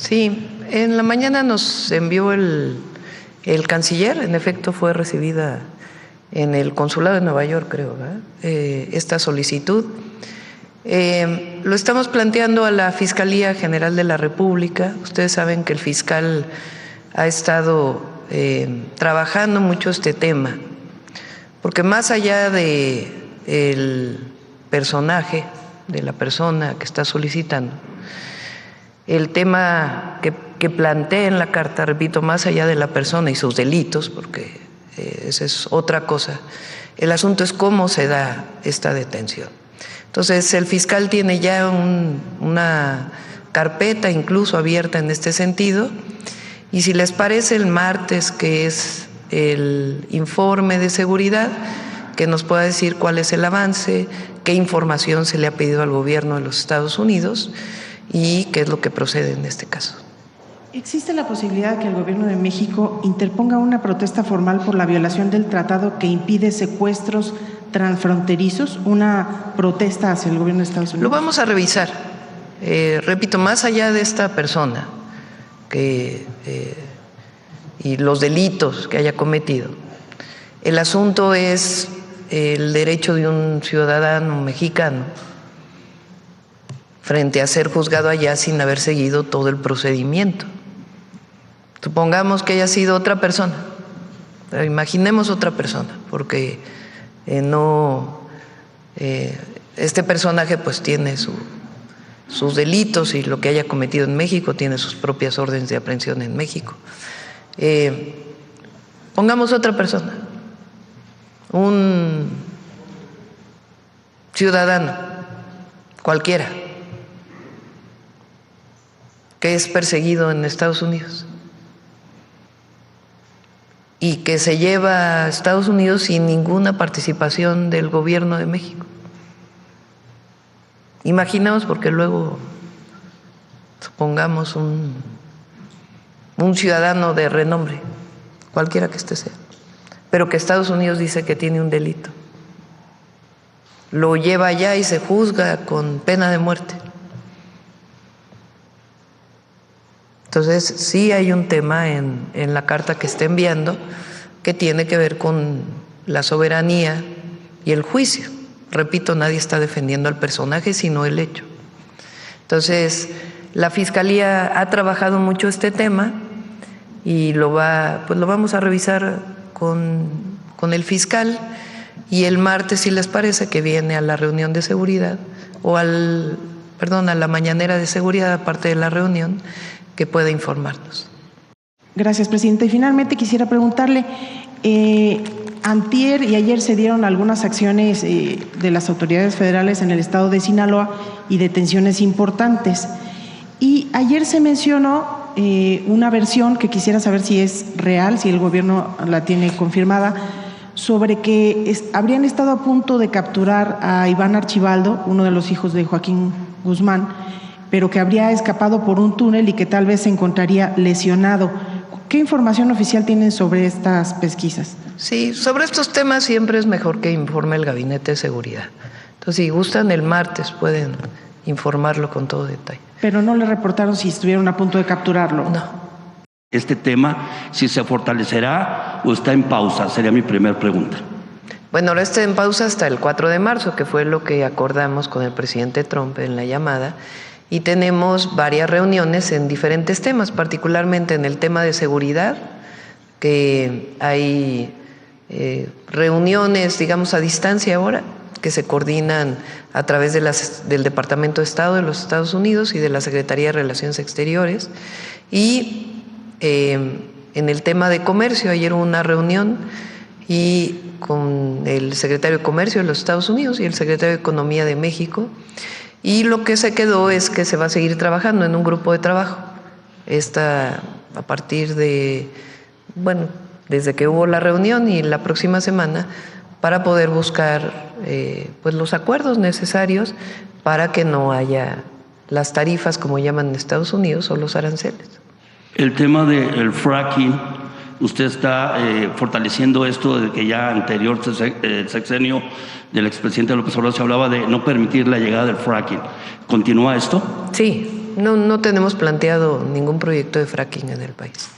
Sí, en la mañana nos envió el canciller, en efecto fue recibida en el consulado de Nueva York, creo, ¿verdad? Esta solicitud. Lo estamos planteando a la Fiscalía General de la República. Ustedes saben que el fiscal ha estado trabajando mucho este tema, porque más allá de el personaje, de la persona que está solicitando, el tema que plantea en la carta, repito, más allá de la persona y sus delitos, porque esa es otra cosa, el asunto es cómo se da esta detención. Entonces, el fiscal tiene ya una carpeta incluso abierta en este sentido, y si les parece, el martes, que es el informe de seguridad, que nos pueda decir cuál es el avance, qué información se le ha pedido al gobierno de los Estados Unidos y qué es lo que procede en este caso. ¿Existe la posibilidad de que el gobierno de México interponga una protesta formal por la violación del tratado que impide secuestros transfronterizos, una protesta hacia el gobierno de Estados Unidos? Lo vamos a revisar. Repito, más allá de esta persona y los delitos que haya cometido, el asunto es el derecho de un ciudadano mexicano frente a ser juzgado allá sin haber seguido todo el procedimiento. Supongamos que haya sido otra persona, pero imaginemos otra persona, porque este personaje pues tiene sus delitos y lo que haya cometido en México, tiene sus propias órdenes de aprehensión en México. Pongamos otra persona, un ciudadano cualquiera que es perseguido en Estados Unidos y que se lleva a Estados Unidos sin ninguna participación del gobierno de México. Imaginemos, porque luego supongamos un ciudadano de renombre, cualquiera que sea, pero que Estados Unidos dice que tiene un delito. Lo lleva allá y se juzga con pena de muerte. Entonces, sí hay un tema en la carta que está enviando que tiene que ver con la soberanía y el juicio. Repito, nadie está defendiendo al personaje, sino el hecho. Entonces, la Fiscalía ha trabajado mucho este tema y lo vamos a revisar con el fiscal, y el martes, si les parece, que viene a la reunión de seguridad a la mañanera de seguridad, aparte de la reunión, que pueda informarnos. Gracias, presidenta. Y finalmente quisiera preguntarle, antier y ayer se dieron algunas acciones de las autoridades federales en el estado de Sinaloa y detenciones importantes. Y ayer se mencionó una versión que quisiera saber si es real, si el gobierno la tiene confirmada, sobre que habrían estado a punto de capturar a Iván Archibaldo, uno de los hijos de Joaquín Guzmán, pero que habría escapado por un túnel y que tal vez se encontraría lesionado. ¿Qué información oficial tienen sobre estas pesquisas? Sí, sobre estos temas siempre es mejor que informe el Gabinete de Seguridad. Entonces, si gustan, el martes pueden informarlo con todo detalle. Pero no le reportaron si estuvieron a punto de capturarlo. No. Este tema, si se fortalecerá o está en pausa, sería mi primera pregunta. Bueno, ahora está en pausa hasta el 4 de marzo, que fue lo que acordamos con el presidente Trump en la llamada, y tenemos varias reuniones en diferentes temas, particularmente en el tema de seguridad, que hay reuniones, digamos, a distancia ahora, que se coordinan a través del Departamento de Estado de los Estados Unidos y de la Secretaría de Relaciones Exteriores. Y en el tema de comercio, ayer hubo una reunión y con el secretario de Comercio de los Estados Unidos y el secretario de Economía de México, y lo que se quedó es que se va a seguir trabajando en un grupo de trabajo. A partir de, desde que hubo la reunión y la próxima semana, para poder buscar los acuerdos necesarios para que no haya las tarifas, como llaman en Estados Unidos, o los aranceles. El tema del fracking, usted está fortaleciendo esto desde que ya anterior el sexenio del expresidente López Obrador se hablaba de no permitir la llegada del fracking. ¿Continúa esto? Sí, no tenemos planteado ningún proyecto de fracking en el país.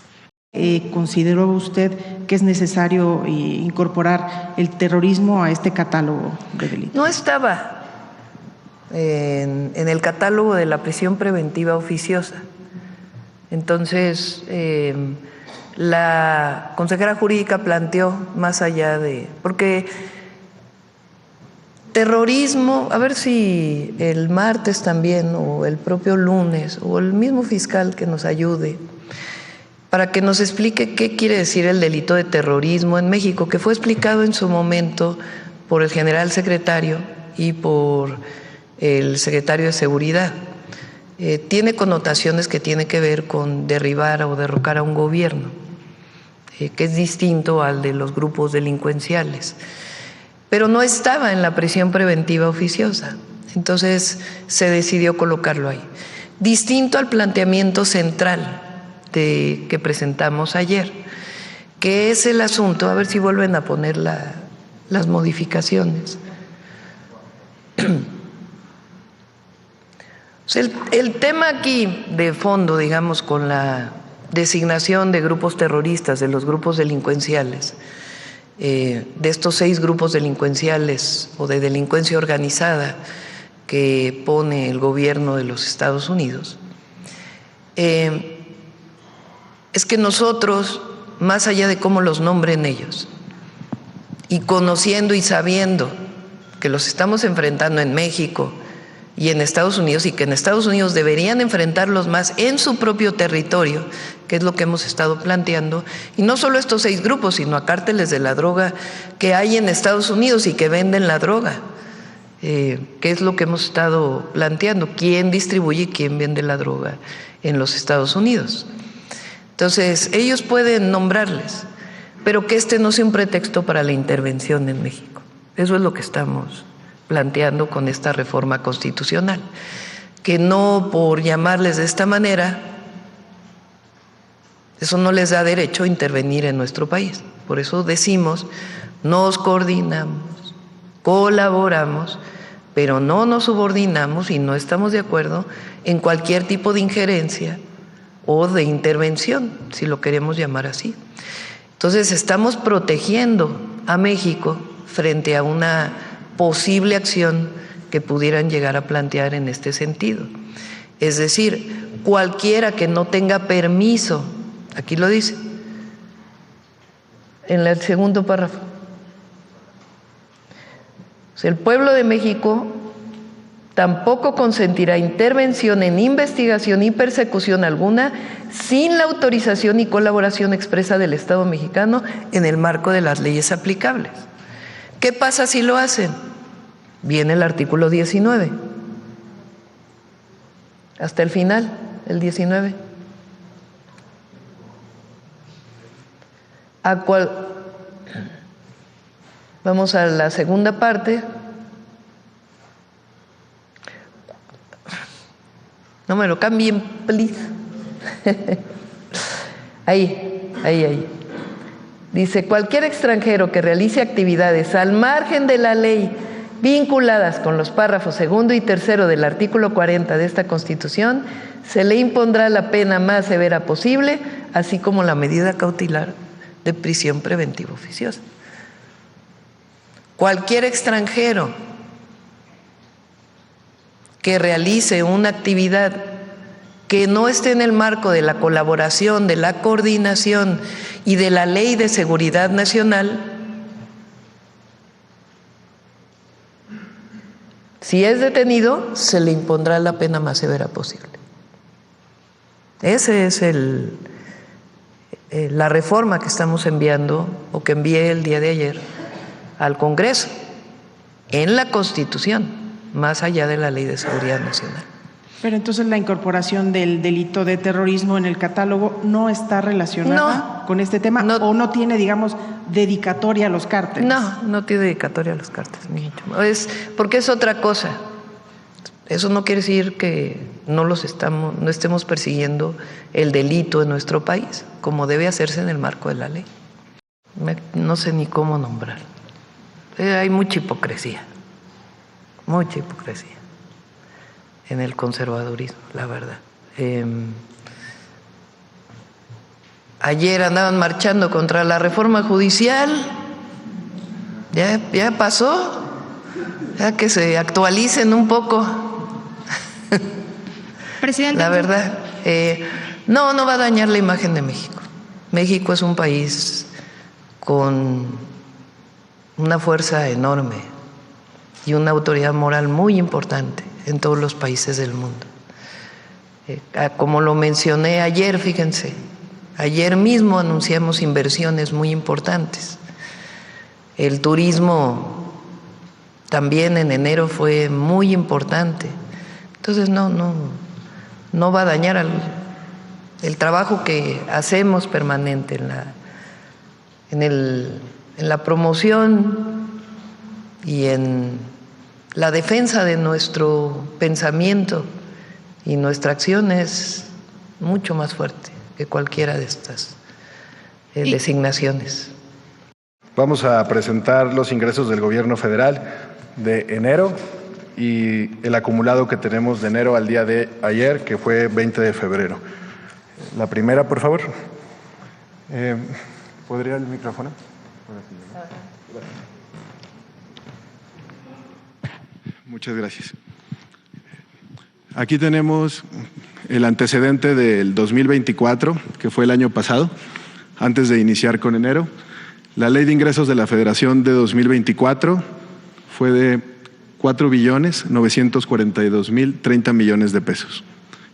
¿Consideró usted que es necesario incorporar el terrorismo a este catálogo de delitos? No estaba en el catálogo de la prisión preventiva oficiosa. Entonces, la consejera jurídica planteó más allá de… Porque terrorismo, a ver si el martes también, o el propio lunes, o el mismo fiscal que nos ayude, para que nos explique qué quiere decir el delito de terrorismo en México, que fue explicado en su momento por el general secretario y por el secretario de Seguridad. Tiene connotaciones que tiene que ver con derribar o derrocar a un gobierno, que es distinto al de los grupos delincuenciales. Pero no estaba en la prisión preventiva oficiosa, entonces se decidió colocarlo ahí. Distinto al planteamiento central que presentamos ayer, que es el asunto, a ver si vuelven a poner las modificaciones. El tema aquí de fondo, digamos, con la designación de grupos terroristas, de los grupos delincuenciales, de estos 6 grupos delincuenciales o de delincuencia organizada que pone el gobierno de los Estados Unidos, es que nosotros, más allá de cómo los nombren ellos, y conociendo y sabiendo que los estamos enfrentando en México y en Estados Unidos, y que en Estados Unidos deberían enfrentarlos más en su propio territorio, que es lo que hemos estado planteando, y no solo estos 6 grupos, sino a cárteles de la droga que hay en Estados Unidos y que venden la droga, que es lo que hemos estado planteando, quién distribuye y quién vende la droga en los Estados Unidos. Entonces, ellos pueden nombrarles, pero que este no sea un pretexto para la intervención en México. Eso es lo que estamos planteando con esta reforma constitucional, que no por llamarles de esta manera, eso no les da derecho a intervenir en nuestro país. Por eso decimos, nos coordinamos, colaboramos, pero no nos subordinamos y no estamos de acuerdo en cualquier tipo de injerencia o de intervención, si lo queremos llamar así. Entonces estamos protegiendo a México frente a una posible acción que pudieran llegar a plantear en este sentido. Es decir, cualquiera que no tenga permiso, aquí lo dice, en el segundo párrafo, el pueblo de México tampoco consentirá intervención en investigación y persecución alguna sin la autorización y colaboración expresa del Estado mexicano en el marco de las leyes aplicables. ¿Qué pasa si lo hacen? Viene el artículo 19. Hasta el final, el 19. Vamos a la segunda parte. No me lo cambien, please. Ahí. Dice, cualquier extranjero que realice actividades al margen de la ley vinculadas con los párrafos 2 y 3 del artículo 40 de esta Constitución, se le impondrá la pena más severa posible, así como la medida cautelar de prisión preventiva oficiosa. Cualquier extranjero que realice una actividad que no esté en el marco de la colaboración, de la coordinación y de la Ley de Seguridad Nacional, si es detenido, se le impondrá la pena más severa posible. Esa es la reforma que estamos enviando, o que envié el día de ayer al Congreso, en la Constitución, más allá de la Ley de Seguridad Nacional. Pero entonces la incorporación del delito de terrorismo en el catálogo no está relacionada con este tema, o no tiene, digamos, dedicatoria a los cárteles. No tiene dedicatoria a los cárteles, es porque es otra cosa. Eso no quiere decir que no estemos persiguiendo el delito en nuestro país, como debe hacerse en el marco de la ley. No sé ni cómo nombrar. Hay mucha hipocresía. en el conservadurismo, la verdad. Ayer andaban marchando contra la reforma judicial, ya pasó, ya que se actualicen un poco. Presidente. La verdad, no va a dañar la imagen de México. México es un país con una fuerza enorme y una autoridad moral muy importante en todos los países del mundo. Como lo mencioné ayer, fíjense, ayer mismo anunciamos inversiones muy importantes. El turismo también en enero fue muy importante. Entonces no va a dañar el trabajo que hacemos permanente en la promoción y en la defensa de nuestro pensamiento, y nuestra acción es mucho más fuerte que cualquiera de estas designaciones. Vamos a presentar los ingresos del gobierno federal de enero y el acumulado que tenemos de enero al día de ayer, que fue 20 de febrero. La primera, por favor. ¿Podría el micrófono? Muchas gracias. Aquí tenemos el antecedente del 2024, que fue el año pasado, antes de iniciar con enero. La Ley de Ingresos de la Federación de 2024 fue de 4.942.030 millones de pesos.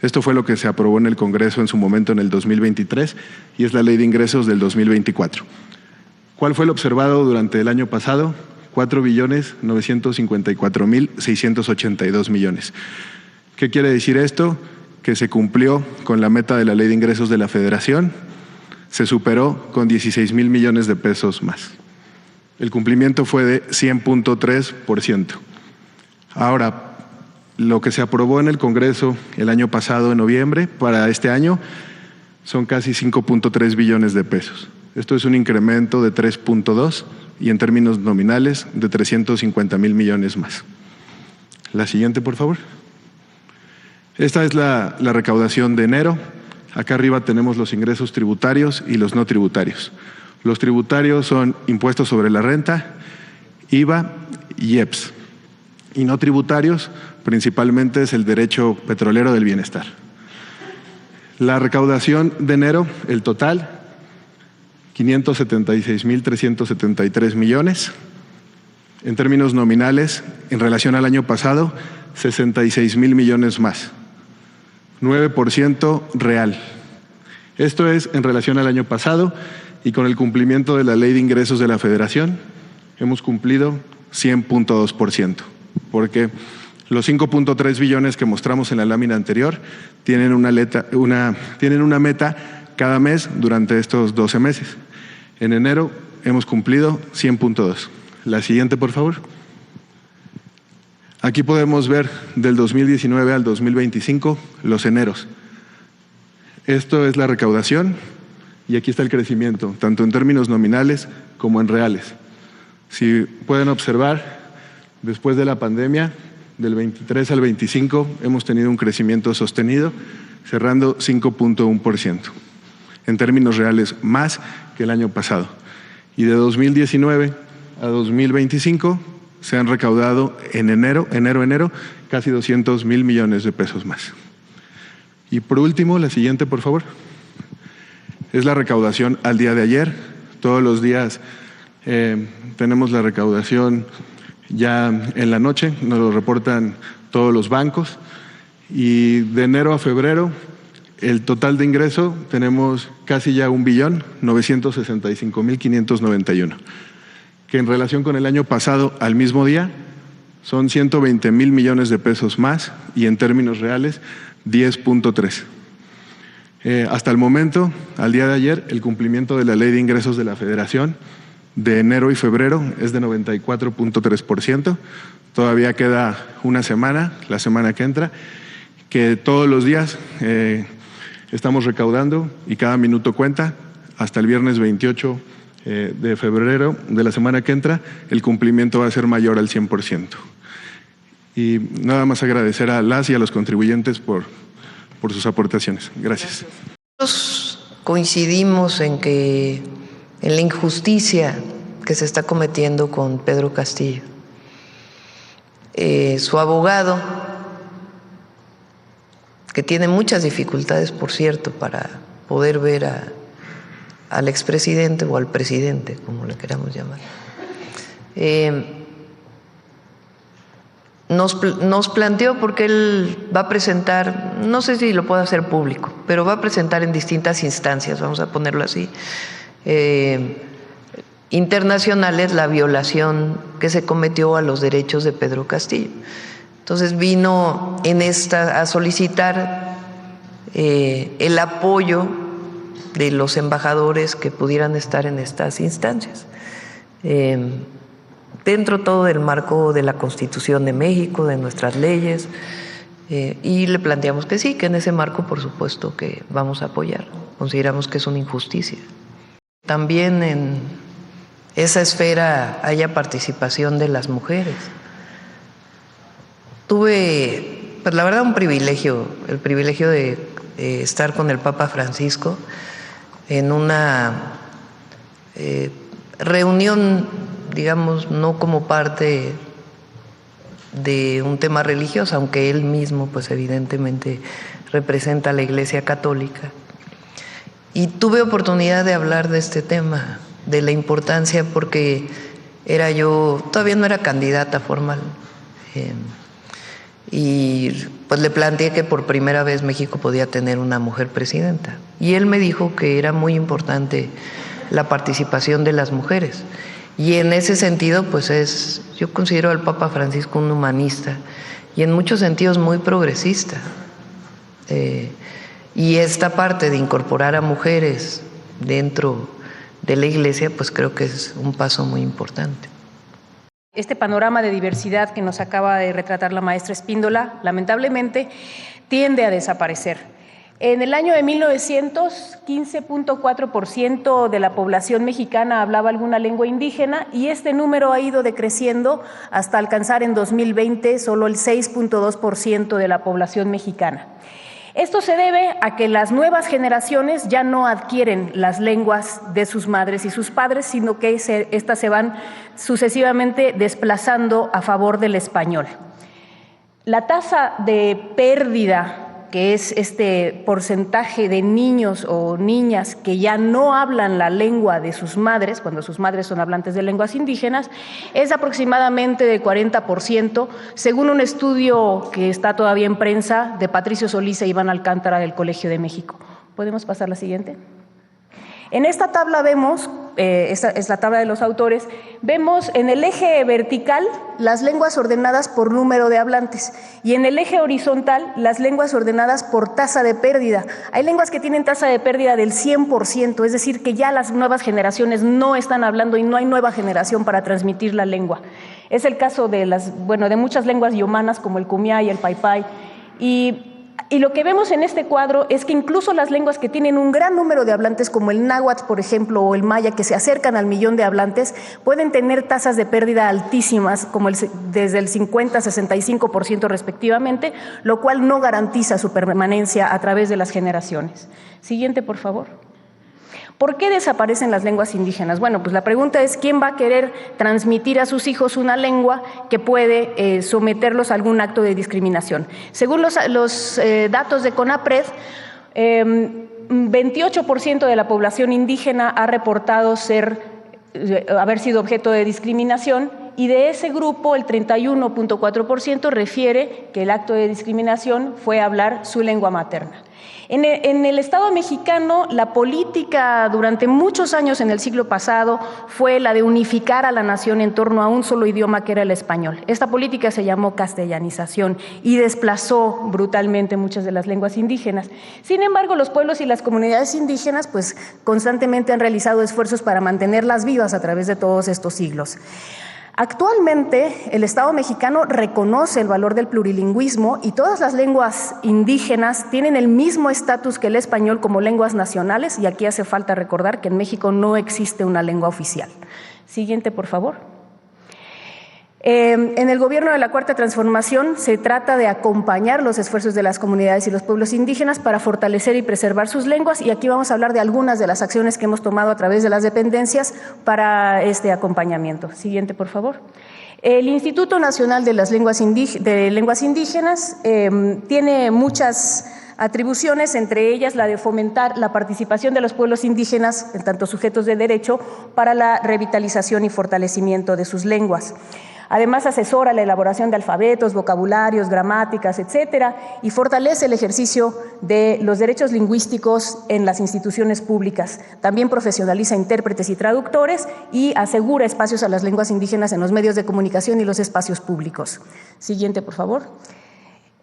Esto fue lo que se aprobó en el Congreso en su momento en el 2023 y es la Ley de Ingresos del 2024. ¿Cuál fue el observado durante el año pasado? 4.954.682 millones. ¿Qué quiere decir esto? Que se cumplió con la meta de la Ley de Ingresos de la Federación, se superó con 16,000 millones de pesos más. El cumplimiento fue de 100.3%. Ahora, lo que se aprobó en el Congreso el año pasado, en noviembre, para este año, son casi 5.3 billones de pesos. Esto es un incremento de 3.2 y en términos nominales de 350,000 millones más. La siguiente, por favor. Esta es la recaudación de enero. Acá arriba tenemos los ingresos tributarios y los no tributarios. Los tributarios son impuestos sobre la renta, IVA y IEPS. Y no tributarios, principalmente es el derecho petrolero del bienestar. La recaudación de enero, el total, 576,373 millones. En términos nominales, en relación al año pasado, 66,000 millones más. 9% real. Esto es en relación al año pasado y con el cumplimiento de la Ley de Ingresos de la Federación hemos cumplido 100.2%, porque los 5.3 billones que mostramos en la lámina anterior tienen una meta cada mes durante estos 12 meses. En enero hemos cumplido 100.2. La siguiente, por favor. Aquí podemos ver del 2019 al 2025 los eneros. Esto es la recaudación y aquí está el crecimiento, tanto en términos nominales como en reales. Si pueden observar, después de la pandemia, del 23 al 25 hemos tenido un crecimiento sostenido, cerrando 5.1%. En términos reales, más que el año pasado. Y de 2019 a 2025 se han recaudado en enero, casi 200,000 millones de pesos más. Y por último, la siguiente, por favor. Es la recaudación al día de ayer. Todos los días tenemos la recaudación ya en la noche, nos lo reportan todos los bancos. Y de enero a febrero, el total de ingreso tenemos casi ya 1.965.591. Que en relación con el año pasado al mismo día son 120,000 millones de pesos más y en términos reales 10.3. Hasta el momento, al día de ayer, el cumplimiento de la Ley de Ingresos de la Federación de enero y febrero es de 94.3%. Todavía queda una semana, la semana que entra, que todos los días estamos recaudando y cada minuto cuenta. Hasta el viernes 28 de febrero de la semana que entra, el cumplimiento va a ser mayor al 100%. Y nada más agradecer a las y a los contribuyentes por sus aportaciones. Gracias. Nosotros coincidimos en la injusticia que se está cometiendo con Pedro Castillo. Su abogado, que tiene muchas dificultades, por cierto, para poder ver al expresidente o al presidente, como le queramos llamar, nos planteó, porque él va a presentar, no sé si lo puede hacer público, pero va a presentar en distintas instancias, vamos a ponerlo así, internacionales, la violación que se cometió a los derechos de Pedro Castillo. Entonces vino a solicitar el apoyo de los embajadores que pudieran estar en estas instancias, dentro todo del marco de la Constitución de México, de nuestras leyes, y le planteamos que sí, que en ese marco por supuesto que vamos a apoyar. Consideramos que es una injusticia. También en esa esfera haya participación de las mujeres. Tuve, pues la verdad, el privilegio de estar con el Papa Francisco en una reunión, digamos, no como parte de un tema religioso, aunque él mismo, pues evidentemente representa a la Iglesia Católica. Y tuve oportunidad de hablar de este tema, de la importancia, porque todavía no era candidata formal, y pues le planteé que por primera vez México podía tener una mujer presidenta. Y él me dijo que era muy importante la participación de las mujeres. Y en ese sentido, pues yo considero al Papa Francisco un humanista y en muchos sentidos muy progresista. Y esta parte de incorporar a mujeres dentro de la Iglesia, pues creo que es un paso muy importante. Este panorama de diversidad que nos acaba de retratar la maestra Espíndola, lamentablemente, tiende a desaparecer. En el año de 1900, 15.4% de la población mexicana hablaba alguna lengua indígena y este número ha ido decreciendo hasta alcanzar en 2020 solo el 6.2% de la población mexicana. Esto se debe a que las nuevas generaciones ya no adquieren las lenguas de sus madres y sus padres, sino que estas se van sucesivamente desplazando a favor del español. La tasa de pérdida, que es este porcentaje de niños o niñas que ya no hablan la lengua de sus madres, cuando sus madres son hablantes de lenguas indígenas, es aproximadamente de 40%, según un estudio que está todavía en prensa de Patricio Solís e Iván Alcántara del Colegio de México. ¿Podemos pasar la siguiente? En esta tabla vemos, esta es la tabla de los autores, vemos en el eje vertical las lenguas ordenadas por número de hablantes y en el eje horizontal las lenguas ordenadas por tasa de pérdida. Hay lenguas que tienen tasa de pérdida del 100%, es decir, que ya las nuevas generaciones no están hablando y no hay nueva generación para transmitir la lengua. Es el caso de muchas lenguas yomanas como el kumiá y el paypay. Y lo que vemos en este cuadro es que incluso las lenguas que tienen un gran número de hablantes, como el náhuatl, por ejemplo, o el maya, que se acercan al 1.000.000 de hablantes, pueden tener tasas de pérdida altísimas, como desde el 50 a 65% respectivamente, lo cual no garantiza su permanencia a través de las generaciones. Siguiente, por favor. ¿Por qué desaparecen las lenguas indígenas? Bueno, pues la pregunta es ¿quién va a querer transmitir a sus hijos una lengua que puede someterlos a algún acto de discriminación? Según los datos de CONAPRED, 28% de la población indígena ha reportado haber sido objeto de discriminación y de ese grupo el 31.4% refiere que el acto de discriminación fue hablar su lengua materna. En el Estado mexicano, la política durante muchos años en el siglo pasado fue la de unificar a la nación en torno a un solo idioma que era el español. Esta política se llamó castellanización y desplazó brutalmente muchas de las lenguas indígenas. Sin embargo, los pueblos y las comunidades indígenas pues constantemente han realizado esfuerzos para mantenerlas vivas a través de todos estos siglos. Actualmente, el Estado mexicano reconoce el valor del plurilingüismo y todas las lenguas indígenas tienen el mismo estatus que el español como lenguas nacionales, y aquí hace falta recordar que en México no existe una lengua oficial. Siguiente, por favor. En el gobierno de la Cuarta Transformación se trata de acompañar los esfuerzos de las comunidades y los pueblos indígenas para fortalecer y preservar sus lenguas, y aquí vamos a hablar de algunas de las acciones que hemos tomado a través de las dependencias para este acompañamiento. Siguiente, por favor. El Instituto Nacional de las Lenguas Indígenas tiene muchas atribuciones, entre ellas la de fomentar la participación de los pueblos indígenas, en tanto sujetos de derecho, para la revitalización y fortalecimiento de sus lenguas. Además, asesora la elaboración de alfabetos, vocabularios, gramáticas, etcétera, y fortalece el ejercicio de los derechos lingüísticos en las instituciones públicas. También profesionaliza intérpretes y traductores y asegura espacios a las lenguas indígenas en los medios de comunicación y los espacios públicos. Siguiente, por favor.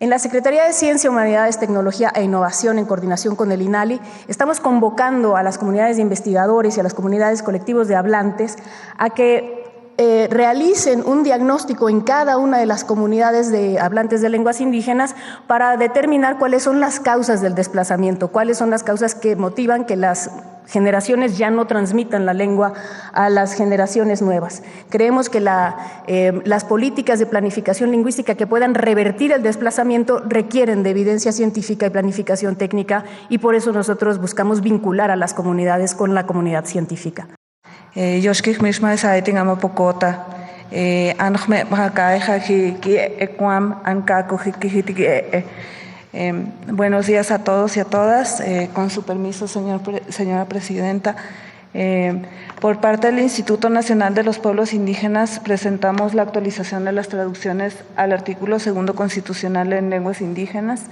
En la Secretaría de Ciencia, Humanidades, Tecnología e Innovación, en coordinación con el INALI, estamos convocando a las comunidades de investigadores y a las comunidades colectivos de hablantes a que realicen un diagnóstico en cada una de las comunidades de hablantes de lenguas indígenas para determinar cuáles son las causas del desplazamiento, cuáles son las causas que motivan que las generaciones ya no transmitan la lengua a las generaciones nuevas. Creemos que las políticas de planificación lingüística que puedan revertir el desplazamiento requieren de evidencia científica y planificación técnica, y por eso nosotros buscamos vincular a las comunidades con la comunidad científica. Yoshkik misma saiting ama pokota anjme bakaja ki ekwam ankaku hikihitiki. Buenos días a todos y a todas. Con su permiso, señora presidenta. Por parte del Instituto Nacional de los Pueblos Indígenas presentamos la actualización de las traducciones al artículo 2 constitucional en lenguas indígenas.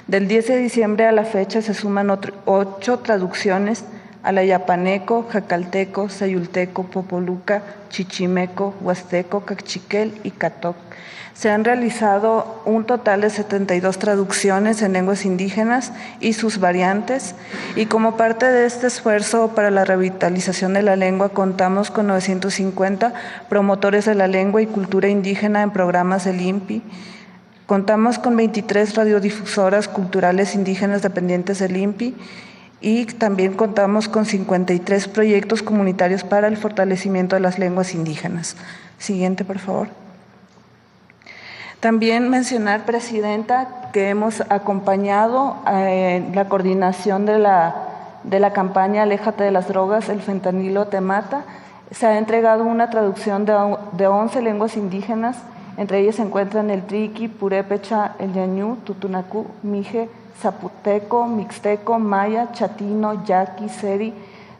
Del 10 de diciembre a la fecha se suman 8 traducciones al ayapaneco, jacalteco, sayulteco, popoluca, chichimeco, huasteco, cachiquel y catoc. Se han realizado un total de 72 traducciones en lenguas indígenas y sus variantes, y como parte de este esfuerzo para la revitalización de la lengua contamos con 950 promotores de la lengua y cultura indígena en programas del INPI. Contamos con 23 radiodifusoras culturales indígenas dependientes del INPI, y también contamos con 53 proyectos comunitarios para el fortalecimiento de las lenguas indígenas. Siguiente, por favor. También mencionar, presidenta, que hemos acompañado la coordinación de la campaña Aléjate de las drogas, el fentanilo te mata. Se ha entregado una traducción de 11 lenguas indígenas, entre ellas se encuentran el triqui, purépecha, el yañú, tutunacú, mije, zapoteco, mixteco, maya, chatino, yaqui, seri.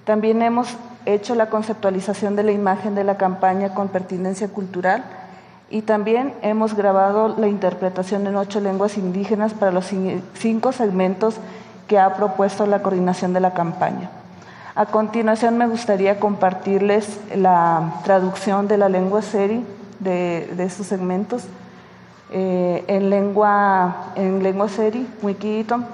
También hemos hecho la conceptualización de la imagen de la campaña con pertinencia cultural, y también hemos grabado la interpretación en 8 lenguas indígenas para los 5 segmentos que ha propuesto la coordinación de la campaña. A continuación me gustaría compartirles la traducción de la lengua seri de estos segmentos. En lengua seri, wikiitom,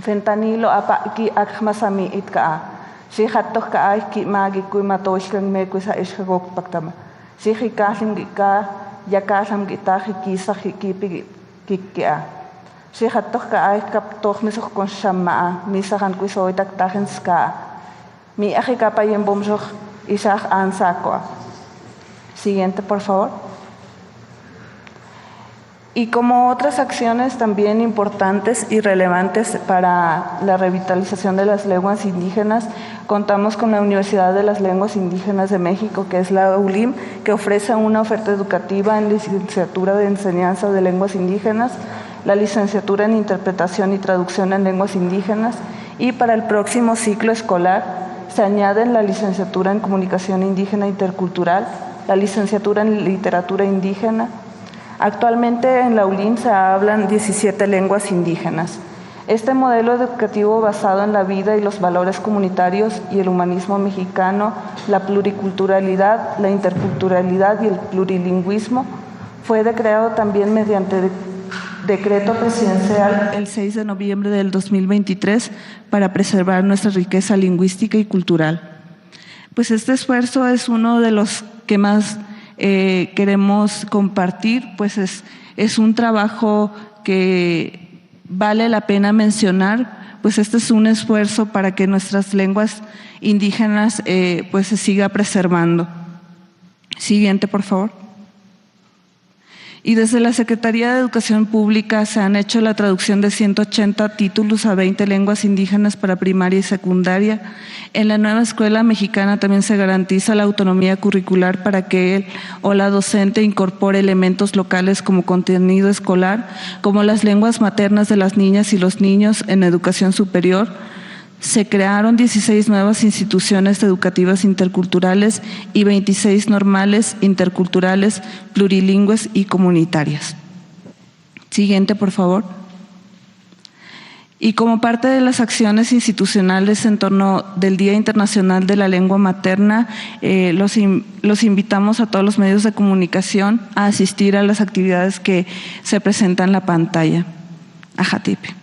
fentanilo apa ki akmasami itka, si hatok ka ay ki magi kui matoshlang me kui sa ishagok paktama, si hikaslim ka yakaslam kita hikisa hikipi kikia, si hatok ka ay kaptok misok kon shama, misahan kui soitak tahin ska, mi ahikapayem bomsok isah ansakwa. Siguiente, por favor. Y como otras acciones también importantes y relevantes para la revitalización de las lenguas indígenas, contamos con la Universidad de las Lenguas Indígenas de México, que es la ULIM, que ofrece una oferta educativa en licenciatura de enseñanza de lenguas indígenas, la licenciatura en interpretación y traducción en lenguas indígenas, y para el próximo ciclo escolar se añaden la licenciatura en comunicación indígena intercultural, la licenciatura en literatura indígena. Actualmente en la ULIM se hablan 17 lenguas indígenas. Este modelo educativo basado en la vida y los valores comunitarios y el humanismo mexicano, la pluriculturalidad, la interculturalidad y el plurilingüismo fue creado también mediante decreto presidencial el 6 de noviembre del 2023 para preservar nuestra riqueza lingüística y cultural. Pues este esfuerzo es uno de los que más queremos compartir, pues es un trabajo que vale la pena mencionar, pues este es un esfuerzo para que nuestras lenguas indígenas pues se siga preservando. Siguiente, por favor. Y desde la Secretaría de Educación Pública se han hecho la traducción de 180 títulos a 20 lenguas indígenas para primaria y secundaria. En la nueva escuela mexicana también se garantiza la autonomía curricular para que él o la docente incorpore elementos locales como contenido escolar, como las lenguas maternas de las niñas y los niños en educación superior. Se crearon 16 nuevas instituciones educativas interculturales y 26 normales, interculturales, plurilingües y comunitarias. Siguiente, por favor. Y como parte de las acciones institucionales en torno del Día Internacional de la Lengua Materna, los invitamos a todos los medios de comunicación a asistir a las actividades que se presentan en la pantalla. Ajatipe.